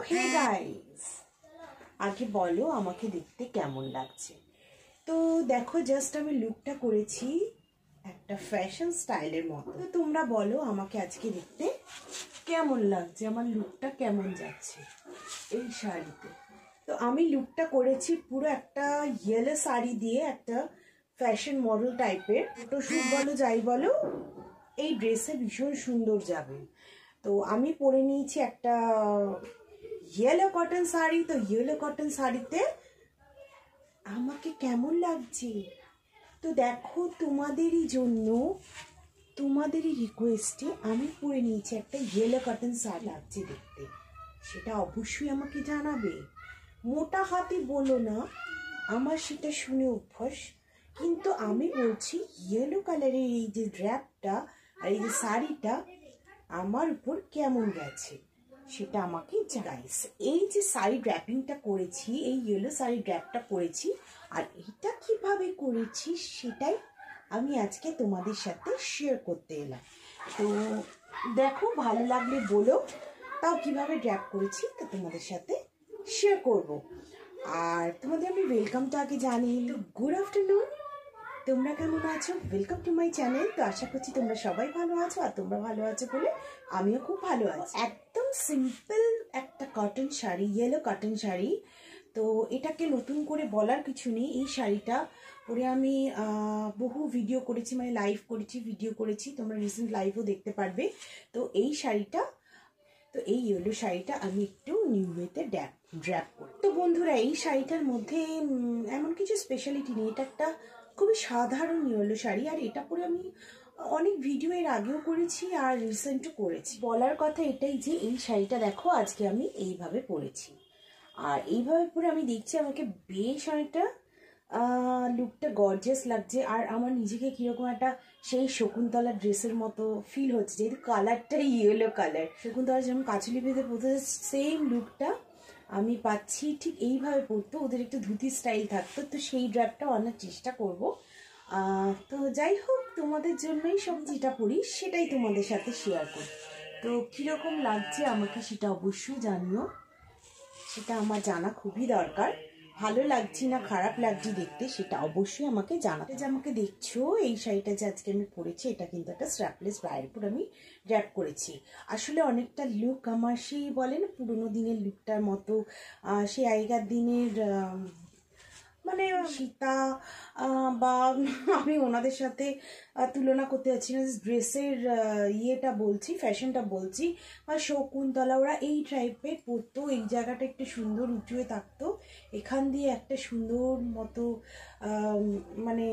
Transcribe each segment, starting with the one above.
Hey guys, আগে বলো আমাকে দেখতে কেমন লাগছে। তো দেখো জাস্ট আমি লুকটা করেছি একটা ফ্যাশন স্টাইলের মতো। তো তোমরা বলো আমাকে আজকে দেখতে কেমন লাগছে, আমার লুকটা কেমন যাচ্ছে এই শাড়িতে। তো আমি লুকটা করেছি পুরো একটা ইয়েলো শাড়ি দিয়ে, একটা ফ্যাশন মডেল টাইপের। ফটোশুট বলো যাই বলো, এই ড্রেসে ভীষণ সুন্দর যাবে। তো আমি পরে নিয়েছি একটা ইয়েলো কটন শাড়ি। তো ইয়েলো কটন শাড়িতে আমাকে কেমন লাগছে তো দেখো, তোমাদেরই জন্য, তোমাদেরই রিকোয়েস্টে আমি পরে নিয়েছি একটা ইয়েলো কটন শাড়ি। লাগছে দেখতে সেটা অবশ্যই আমাকে জানাবে। মোটা হাতে বলো না, আমার সেটা শুনে অভ্যাস, কিন্তু আমি বলছি ইয়েলো কালারের এই যে ড্র্যাপটা আর এই যে শাড়িটা আমার উপর কেমন গেছে সেটা আমাকে জানাইস। এই যে শাড়ি ড্র্যাপিংটা করেছি, এই ইয়েলো শাড়ি ড্র্যাপটা করেছি, আর এটা কিভাবে করেছি সেটাই আমি আজকে তোমাদের সাথে শেয়ার করতে এলাম। তো দেখো, ভালো লাগলে বলো, তাও কিভাবে ড্র্যাপ করেছি তো তোমাদের সাথে শেয়ার করব। আর তোমাদের আমি ওয়েলকামটা আগে জানিয়ে নিই। গুড আফটারনুন, তোমরা কেমন আছো? Welcome to my channel. তো আশা করছি তোমরা সবাই ভালো আছো, আর তোমরা ভালো আছো বলে আমিও খুব ভালো আছি। একদম সিম্পল একটা cotton sari, yellow cotton sari. তো এটাকে নতুন করে বলার কিছু নেই। এই শাড়িটা পরে আমি বহু ভিডিও করেছি, মানে লাইভ করেছি, ভিডিও করেছি, তোমরা রিসেন্ট লাইভও দেখতে পারবে। তো এই শাড়িটা, তো এই ইয়েলো শাড়িটা আমি একটু নিউ ওয়েতে ড্র্যাপ করি। তো বন্ধুরা, এই শাড়িটার মধ্যে এমন কিছু স্পেশালিটি নেই, এটা একটা খুবই সাধারণ ইয়েলো শাড়ি। আর এটা পরে আমি অনেক ভিডিও এর আগেও করেছি আর রিসেন্টও করেছি। বলার কথা এটাই যে এই শাড়িটা দেখো আজকে আমি এইভাবে পরেছি, আর এইভাবে পরে আমি দেখছি আমাকে বেশ অনেকটা লুকটা গর্জিয়াস লাগছে। আর আমার নিজেকে কিরকম একটা সেই শকুন্তলা ড্রেসের মতো ফিল হচ্ছে, যেহেতু কালারটা ইয়েলো কালার। শকুন্তলা যেমন কাচুলি বেঁধে পরতে সেম লুকটা আমি পাচ্ছি ঠিক এইভাবে পরতো। ওদের একটু ধুতি স্টাইল থাকতো, তো সেই ড্র্যাপটাও আনার চেষ্টা করব। তো যাই হোক, তোমাদের জন্যই সব যেটা পড়ি সেটাই তোমাদের সাথে শেয়ার করি। তো কীরকম লাগছে আমাকে সেটা অবশ্যই জানিও, সেটা আমার জানা খুবই দরকার। ভালো লাগছে না খারাপ লাগছে দেখতে সেটা অবশ্যই আমাকে জানাতে। যে আমাকে দেখছো এই শাড়িটা যে আজকে আমি পরেছি, এটা কিন্তু একটা স্ট্র্যাপলেস ব্রায়ের উপর আমি ড্র্যাপ করেছি। আসলে অনেকটা লুক আমার সেই বলে না পুরোনো দিনের লুকটার মতো, সেই আগেকার দিনের মানে সীতা বা আমি ওনাদের সাথে তুলনা করতে যাচ্ছি না, ড্রেসের ইয়েটা বলছি, ফ্যাশনটা বলছি। বা শকুন্তলা ওরা এই টাইপের পরতো, এই জায়গাটা একটু সুন্দর উঁচুয়ে থাকতো, এখান দিয়ে একটা সুন্দর মতো মানে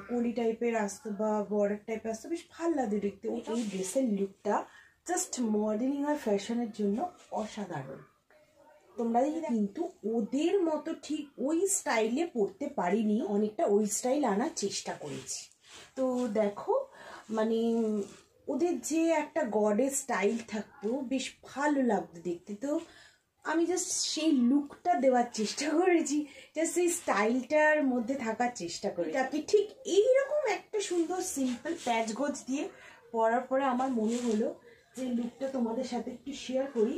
কলি টাইপের আসতো বা বর্ডার টাইপের আসতো, বেশ ভালো লাগতো দেখতে। এই ড্রেসের লুকটা জাস্ট মডেলিং আর ফ্যাশনের জন্য অসাধারণ। তোমরা কিন্তু ওদের মতো ঠিক ওই স্টাইলে পড়তে পারিনি, অনেকটা ওই স্টাইল আনার চেষ্টা করেছি। তো দেখো, মানে ওদের যে একটা গডের স্টাইল থাকতো, বেশ ভালো লাগতো দেখতে। তো আমি জাস্ট সেই লুকটা দেওয়ার চেষ্টা করেছি, জাস্ট সেই স্টাইলটার মধ্যে থাকার চেষ্টা করি। তাকে ঠিক এইরকম একটা সুন্দর সিম্পল প্যাচ গোজ দিয়ে পরার পরে আমার মনে হলো যে লুকটা তোমাদের সাথে একটু শেয়ার করি,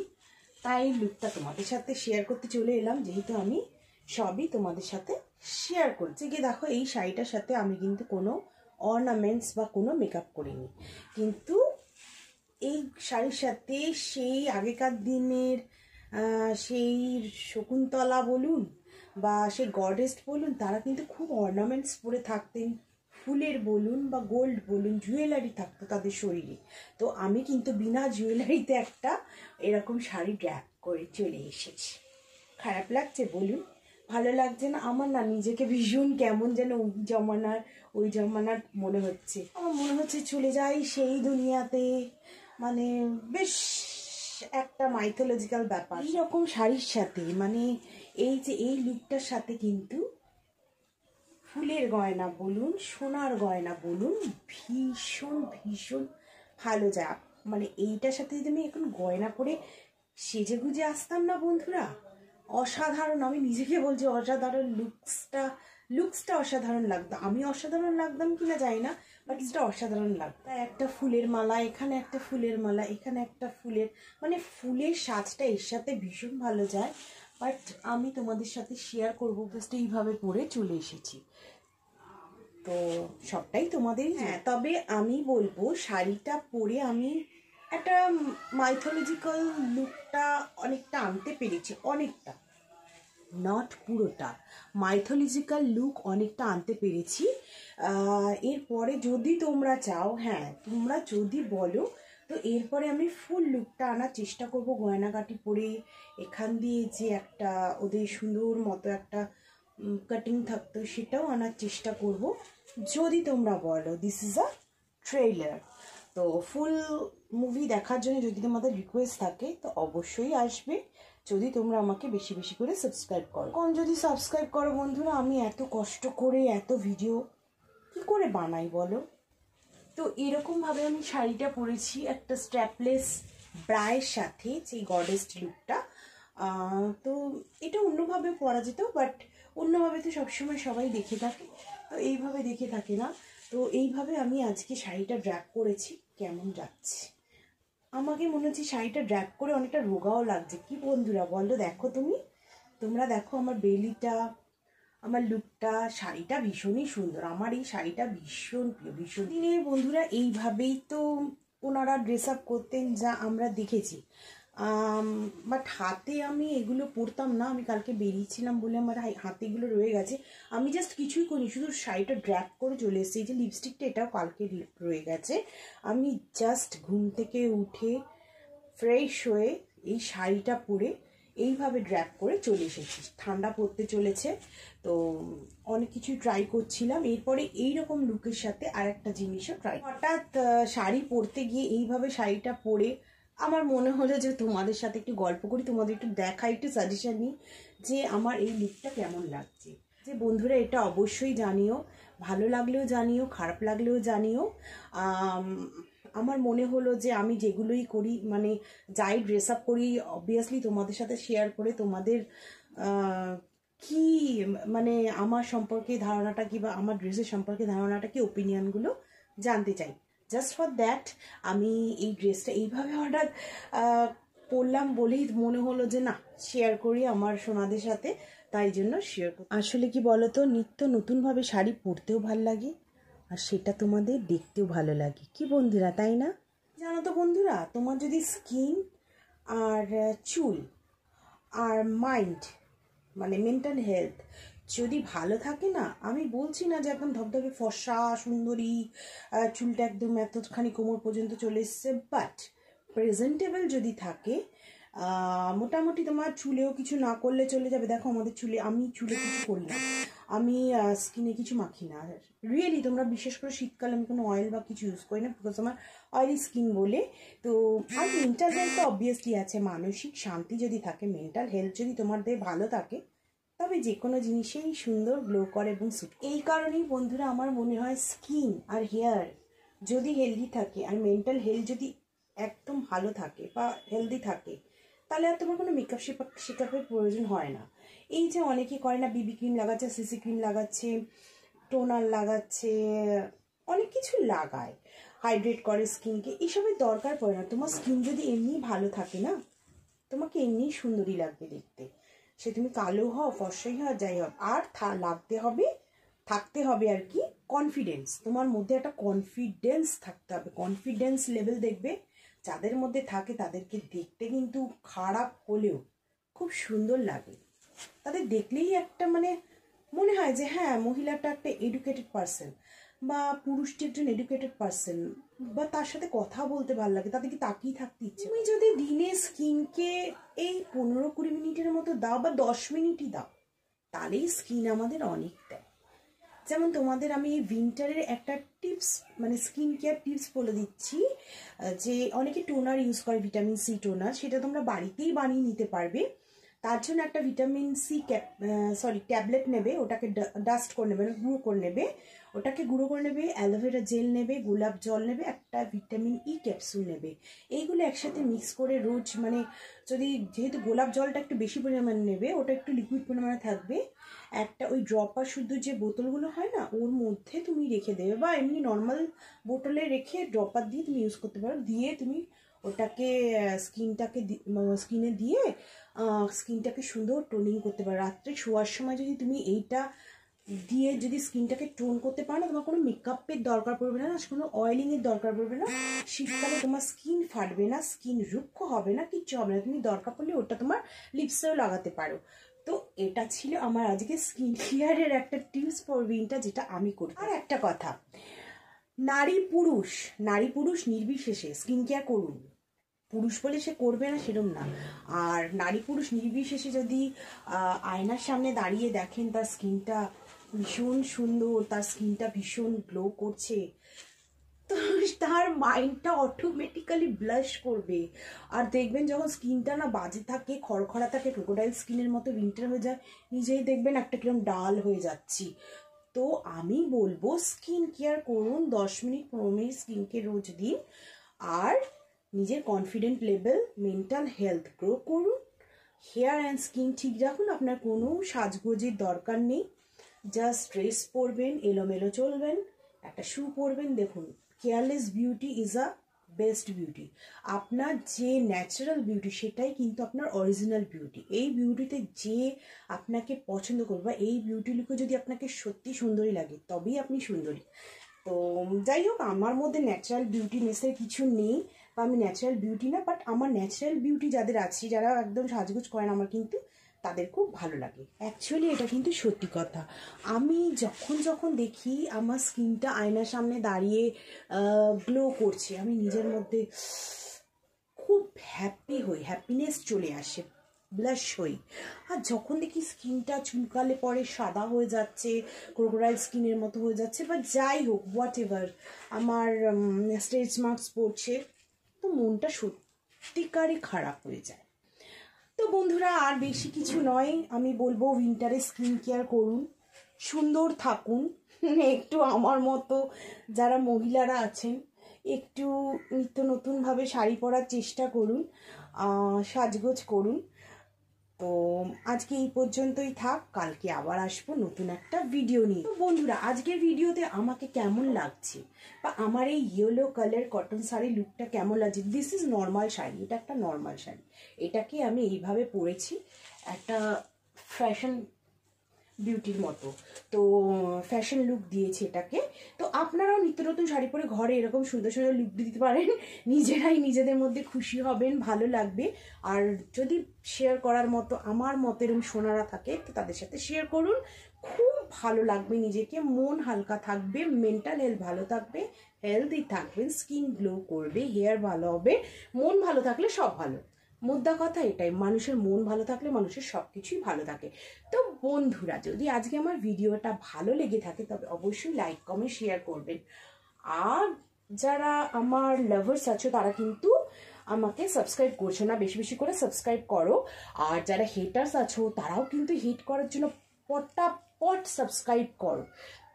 তাই লুকটা তোমাদের সাথে শেয়ার করতে চলে এলাম। যেহেতু আমি সবই তোমাদের সাথে শেয়ার করছি। গিয়ে দেখো, এই শাড়িটার সাথে আমি কিন্তু কোনো অর্নামেন্টস বা কোনো মেকআপ করিনি, কিন্তু এই শাড়ির সাথে সেই আগেকার দিনের সেই শকুন্তলা বলুন বা সেই গডেস বলুন, তারা কিন্তু খুব অর্নামেন্টস পরে থাকতেন, ফুলের বলুন বা গোল্ড বলুন, জুয়েলারি থাকতো তাদের শরীরে। তো আমি কিন্তু বিনা জুয়েলারিতে একটা এরকম শাড়ি ড্র্যাপ করে চলে এসেছি। খারাপ লাগছে বলুন? ভালো লাগছে না? আমার না নিজেকে ভীষণ কেমন যেন ওই জমানার মনে হচ্ছে। আমার মনে হচ্ছে চলে যাই সেই দুনিয়াতে, মানে বেশ একটা মাইথোলজিক্যাল ব্যাপার। এইরকম শাড়ির সাথে মানে এই যে এই লুকটার সাথে কিন্তু ফুলের গয়না বলুন, সোনার গয়না বলুন, ভীষণ ভীষণ ভালো যায়। মানে এইটার সাথে যদি আমি এখন গয়না পরে সেজে গুজে আসতাম না বন্ধুরা, অসাধারণ, আমি নিজেকে বলছি অসাধারণ লুকসটা লুকসটা অসাধারণ লাগতো। আমি অসাধারণ লাগতাম কিনা জানি না, বাট এটা অসাধারণ লাগতো। একটা ফুলের মালা, এখানে একটা ফুলের মালা, এখানে একটা ফুলের, মানে ফুলের সাজটা এর সাথে ভীষণ ভালো যায়। বাট আমি তোমাদের সাথে শেয়ার করবো, জাস্ট এইভাবে পরে চলে এসেছি। তো সবটাই তোমাদের। হ্যাঁ, তবে আমি বলবো শাড়িটা পরে আমি একটা মাইথোলজিক্যাল লুকটা অনেকটা আনতে পেরেছি, অনেকটা, নট পুরোটা, মাইথোলজিক্যাল লুক অনেকটা আনতে পেরেছি। এরপরে যদি তোমরা চাও, হ্যাঁ তোমরা যদি বলো, তো এরপরে আমি ফুল লুকটা আনার চেষ্টা করব, গয়নাগাটি পরে এখান দিয়ে যে একটা ওদের সুন্দর মতো একটা কাটিং থাকতো সেটাও আনার চেষ্টা করব, যদি তোমরা বলো। This is a trailer. তো ফুল মুভি দেখার জন্য যদি তোমাদের রিকোয়েস্ট থাকে তো অবশ্যই আসবে, যদি তোমরা আমাকে বেশি বেশি করে সাবস্ক্রাইব করো। কম যদি সাবস্ক্রাইব করো বন্ধুরা, আমি এত কষ্ট করে এত ভিডিও কি করে বানাই বলো। তো এরকমভাবে আমি শাড়িটা পরেছি একটা স্ট্র্যাপলেস ব্রায়ের সাথে, যে গডেস লুকটা। তো এটা অন্যভাবে পরা যেত, বাট অন্যভাবে তো সবসময় সবাই দেখে থাকে, তো এইভাবে দেখে থাকে না। তো এইভাবে আমি আজকে শাড়িটা ড্র্যাপ করেছি। কেমন যাচ্ছে আমাকে মনে হচ্ছে শাড়িটা ড্র্যাপ করে অনেকটা রোগাও লাগছে, কি বন্ধুরা বলো? দেখো তোমরা দেখো আমার বেলিটা, আমার লুকটা, শাড়িটা ভীষণই সুন্দর। আমার এই শাড়িটা ভীষণ প্রিয়, ভীষণ। দিনে বন্ধুরা এইভাবেই তো ওনারা ড্রেস আপ করতেন, যা আমরা দেখেছি। বাট হাতে আমি এগুলো পরতাম না, আমি কালকে বেরিয়েছিলাম বলে আমার হাতে এগুলো রয়ে গেছে। আমি জাস্ট কিছুই করিনি, শুধু শাড়িটা ড্র্যাপ করে চলে এসেছি। এই যে লিপস্টিকটা, এটাও কালকে রয়ে গেছে। আমি জাস্ট ঘুম থেকে উঠে ফ্রেশ হয়ে এই শাড়িটা পরে এইভাবে ড্র্যাপ করে চলে এসেছি। ঠান্ডা পড়তে চলেছে, তো অনেক কিছু ট্রাই করছিলাম। এরপরে এইরকম লুকের সাথে আর একটা জিনিসও ট্রাই, হঠাৎ শাড়ি পরতে গিয়ে এইভাবে শাড়িটা পরে আমার মনে হলো যে তোমাদের সাথে একটু গল্প করি, তোমাদের একটু দেখাই, একটু সাজেশন নিই যে আমার এই লুকটা কেমন লাগছে। যে বন্ধুরা এটা অবশ্যই জানিও, ভালো লাগলেও জানিও, খারাপ লাগলেও জানিও। আমার মনে হলো যে আমি যেগুলোই করি, মানে যাই ড্রেস আপ করি, অবভিয়াসলি তোমাদের সাথে শেয়ার করে তোমাদের কি মানে আমার সম্পর্কে ধারণাটা কি, বা আমার ড্রেসের সম্পর্কে ধারণাটা কি, ওপিনিয়নগুলো জানতে চাই। জাস্ট ফর দ্যাট আমি এই ড্রেসটা এইভাবে হঠাৎ পরলাম বলেই মনে হলো যে না, শেয়ার করি আমার সোনাদের সাথে, তাই জন্য শেয়ার করি। আসলে কি বলতো, নিত্য নতুনভাবে শাড়ি পরতেও ভালো লাগে, আর সেটা তোমাদের দেখতেও ভালো লাগে, কি বন্ধুরা, তাই না? জানো তো বন্ধুরা, তোমার যদি স্কিন আর চুল আর মাইন্ড, মানে মেন্টাল হেলথ যদি ভালো থাকে না, আমি বলছি না যে একদম ধবধবে ফর্সা সুন্দরী, চুলটা একদম এতখানি কোমর পর্যন্ত চলে এসছে, বাট প্রেজেন্টেবল যদি থাকে, মোটামুটি তোমার চুলেও কিছু না করলে চলে যাবে। দেখো আমাদের চুলে, আমি চুলে কিছু করি না, আমি স্কিনে কিছু মাখি না রিয়েলি। তোমরা বিশেষ করে শীতকালে আমি কোনো অয়েল বা কিছু ইউজ করি না, বিকজ আমার অয়েলি স্কিন বলে। তো আর মেন্টাল হেলথ তো অবভিয়াসলি আছে, মানসিক শান্তি যদি থাকে, মেন্টাল হেলথ যদি তোমাদের ভালো থাকে, তবে যে কোনো জিনিসেই সুন্দর গ্লো করে এবং সুট। এই কারণেই বন্ধুরা আমার মনে হয় স্কিন আর হেয়ার যদি হেলদি থাকে, আর মেন্টাল হেলথ যদি একদম ভালো থাকে বা হেলদি থাকে, তাহলে আর তোমার কোনো মেকআপ শেকআপের প্রয়োজন হয় না। এই যে অনেকে করে না, বিবি ক্রিম লাগাচ্ছে, সিসি ক্রিম লাগাচ্ছে, টোনার লাগাচ্ছে, অনেক কিছু লাগায়, হাইড্রেট করে স্কিনকে, এইসবের দরকার পড়ে না। তোমার স্কিন যদি এমনি ভালো থাকে না, তোমাকে এমনি সুন্দরী লাগবে দেখতে, সে তুমি কালো হও, ফর্সাই হও, যাই হোক। আর থাকতে হবে আর কি কনফিডেন্স, তোমার মধ্যে একটা কনফিডেন্স থাকতে হবে। কনফিডেন্স লেভেল দেখবে যাদের মধ্যে থাকে, তাদেরকে দেখতে কিন্তু খারাপ হলেও খুব সুন্দর লাগে। তাদের দেখলেই একটা মানে মনে হয় যে হ্যাঁ, মহিলাটা একটা এডুকেটেড পার্সন, বা পুরুষটি একজন এডুকেটেড পার্সন, বা তার সাথে কথা বলতে ভালো লাগে, তাদেরকে তাকিয়ে থাকতে ইচ্ছে। তুমি যদি দিনে স্কিনকে এই 15-20 মিনিটের মতো দাও, বা 10 মিনিটই দাও, তাহলেই স্কিন আমাদের অনেক দেয়। যেমন তোমাদের আমি উইন্টারের একটা টিপস, মানে স্কিন কেয়ার টিপস বলে দিচ্ছি, যে অনেকে টোনার ইউজ করে, ভিটামিন সি টোনার, সেটা তোমরা বাড়িতেই বানিয়ে নিতে পারবে। তার জন্য একটা ভিটামিন সি ট্যাবলেট নেবে, ওটাকে ডাস্ট করে নেবে, গুঁড়ো করে নেবে, ওটাকে গুঁড়ো করে নেবে, অ্যালোভেরা জেল নেবে, গোলাপ জল নেবে, একটা ভিটামিন ই ক্যাপসুল নেবে। এইগুলো একসাথে মিক্স করে রোজ মানে যদি যেহেতু গোলাপ জলটা একটু বেশি পরিমাণে নেবে, ওটা একটু লিকুইড পরিমাণে থাকবে, একটা ওই ড্রপার শুদ্ধ যে বোতলগুলো হয় না ওর মধ্যে তুমি রেখে দেবে, বা এমনি নর্মাল বোতলে রেখে ড্রপার দিয়ে তুমি ইউজ করতে পারো। দিয়ে তুমি ওটাকে স্কিনে দিয়ে স্কিনটাকে সুন্দর টোনিং করতে পারো। রাত্রে শোয়ার সময় যদি তুমি এইটা দিয়ে যদি স্কিনটাকে টোন করতে পারো না, তোমার কোনো মেকআপের দরকার পড়বে না, কোনো অয়েলিংয়ের দরকার পড়বে না। শীতকালে তোমার স্কিন ফাটবে না, স্কিন রুক্ষ হবে না, কিচ্ছু হবে না। তুমি দরকার পড়লে ওটা তোমার লিপসেও লাগাতে পারো। তো এটা ছিল আমার আজকে স্কিন কেয়ারের একটা টিপস ফর উইন্টার, যেটা আমি করি। আর একটা কথা, নারী পুরুষ নির্বিশেষে স্কিন কেয়ার করুন। পুরুষ বলে সে করবে না সেরকম না। আর নারী পুরুষ নির্বিশেষে যদি আয়নার সামনে দাঁড়িয়ে দেখেন তার স্কিনটা ভীষণ সুন্দর, তার স্কিনটা ভীষণ গ্লো করছে, তো তার মাইন্ডটা অটোমেটিক্যালি ব্লাশ করবে। আর দেখবেন যখন স্কিনটা না বাজে থাকে, খড়খড়া থাকে, ক্রোকোডাইল স্কিনের মতো উইন্টার হয়ে যায়, নিজেই দেখবেন একটা কিরকম ডাল হয়ে যাচ্ছি। তো আমি বলবো স্কিন কেয়ার করুন, 10 মিনিট 15 মিনিট স্কিন কেয়ার রোজ দিন। আর নিজের confident level, mental health grow করুন, হেয়ার অ্যান্ড স্কিন ঠিক রাখুন। আপনার কোনো সাজগোজের দরকার নেই, জাস্ট ড্রেস পরবেন, এলোমেলো চলবেন, একটা শু পরবেন। দেখুন, careless beauty is a best beauty. আপনার যে ন্যাচারাল বিউটি সেটাই কিন্তু আপনার অরিজিনাল বিউটি। এই বিউটিতে যে আপনাকে পছন্দ করবে, এই বিউটি লুকে যদি আপনাকে সত্যি সুন্দরী লাগে তবেই আপনি সুন্দরী। তো যাই হোক, আমার মধ্যে ন্যাচারাল বিউটিনেসের কিছু নেই, বা আমি ন্যাচারাল বিউটি না, বাট আমার ন্যাচারাল বিউটি যাদের আছে, যারা একদম সাজগোজ করেন, আমার কিন্তু তাদের খুব ভালো লাগে। অ্যাকচুয়ালি এটা কিন্তু সত্যি কথা। আমি যখন দেখি আমার স্কিনটা আয়নার সামনে দাঁড়িয়ে গ্লো করছে, আমি নিজের মধ্যে খুব হ্যাপি হই, হ্যাপিনেস চলে আসে, ব্লাশ হই। আর যখন দেখি স্কিনটা চুলকালে পরে সাদা হয়ে যাচ্ছে, ক্রোকোডাইল স্কিনের মতো হয়ে যাচ্ছে, বা যাই হোক হোয়াট এভার, আমার স্ট্রেচ মার্কস পড়ছে, তো মনটা সত্যিকারই খারাপ হয়ে যায়। তো বন্ধুরা, আর বেশি কিছু নয়, আমি বলবো উইন্টারে স্কিন কেয়ার করুন, সুন্দর থাকুন, একটু আমার মতো যারা মহিলারা আছেন একটু নিত্য নতুনভাবে শাড়ি পরার চেষ্টা করুন, সাজগোজ করুন। তো আজকে এই পর্যন্তই থাক, কালকে আবার আসবো নতুন একটা ভিডিও নিয়ে। তো বন্ধুরা, আজকের ভিডিওতে আমাকে কেমন লাগছে, বা আমার এই ইয়েলো কালার কটন শাড়ি লুকটা কেমন লাগছে। দিস ইজ নর্মাল শাড়ি, এটা একটা নর্মাল শাড়ি, এটাকে আমি এইভাবে পরেছি একটা ফ্যাশন বিউটির মতো, তো ফ্যাশন লুক দিয়েছে এটাকে। তো আপনারাও নিত্য নতুন শাড়ি পরে ঘরে এরকম সুন্দর সুন্দর লুক দিতে পারেন, নিজেরাই নিজেদের মধ্যে খুশি হবেন, ভালো লাগবে। আর যদি শেয়ার করার মতো আমার মতো এরকম সোনারা থাকে তো তাদের সাথে শেয়ার করুন, খুব ভালো লাগবে, নিজেকে মন হালকা থাকবে, মেন্টাল হেলথ ভালো থাকবে, হেলদি থাকবেন, স্কিন গ্লো করবে, হেয়ার ভালো হবে। মন ভালো থাকলে সব ভালো, মোদ্দা কথা এটাই, মানুষের মন ভালো থাকলে মানুষের সব কিছুই ভালো থাকে। তো বন্ধুরা, যদি আজকে আমার ভিডিওটা ভালো লেগে থাকে তবে অবশ্যই লাইক কমেন্ট শেয়ার করবেন। আর যারা আমার লাভার্স আছো তারা কিন্তু আমাকে সাবস্ক্রাইব করছো না, বেশি বেশি করে সাবস্ক্রাইব করো। আর যারা হেটার্স আছো তারাও কিন্তু হিট করার জন্য পটাপট সাবস্ক্রাইব করো,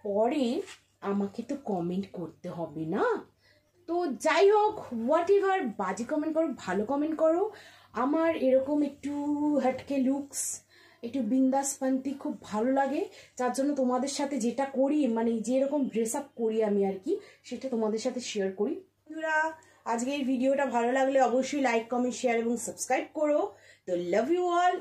পরে আমাকে তো কমেন্ট করতে হবে না। তো যাই হোক, হোয়াট এভার, বাজে কমেন্ট করো, ভালো কমেন্ট করো। আমার এরকম একটু হাটকে লুকস, একটু বিন্দাসপন্থী খুব ভালো লাগে, যার জন্য তোমাদের সাথে যেটা করি, মানে যেরকম ড্রেস আপ করি আমি আর কি, সেটা তোমাদের সাথে শেয়ার করি। বন্ধুরা, আজকে এই ভিডিওটা ভালো লাগলে অবশ্যই লাইক কমেন্ট শেয়ার এবং সাবস্ক্রাইব করো। তো লাভ ইউ অল।